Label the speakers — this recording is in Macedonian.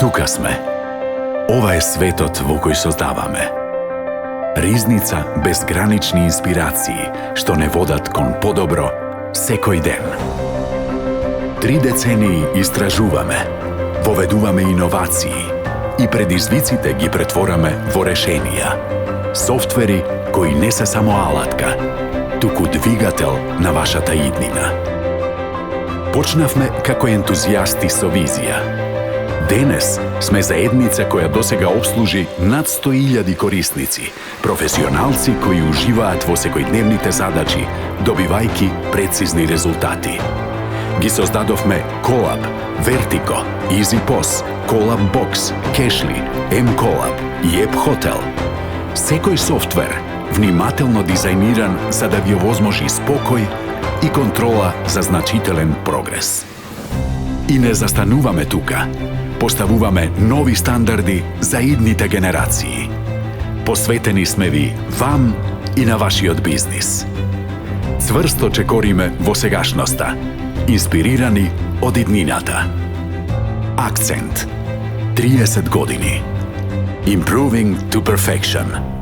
Speaker 1: Тука сме. Ова е светот во кој создаваме. Ризница безгранични инспирации што не водат кон подобро секој ден. 3 децении истражуваме, воведуваме иновации и предизвиците ги претвораме во решенија. Софтвери кои не се само алатка, туку двигател на вашата иднина. Почнавме како ентузијасти со визија. Денес сме заедница која досега обслужи над 100.000 корисници, професионалци кои уживаат во секојдневните задачи, добивајќи прецизни резултати. Ги создадовме Колаб, Вертико, EasyPOS, Колаб Бокс, Кешли, M-Колаб и Еп Хотел. Секој софтвер внимателно дизајниран за да ви овозможи спокој и контрола за значителен прогрес. И не застануваме тука. Поставуваме нови стандарди за идните генерации. Посветени сме ви вам и на вашиот бизнис. Цврсто чекориме во сегашноста, инспирирани од иднината. Акцент. 30 години. Improving to perfection.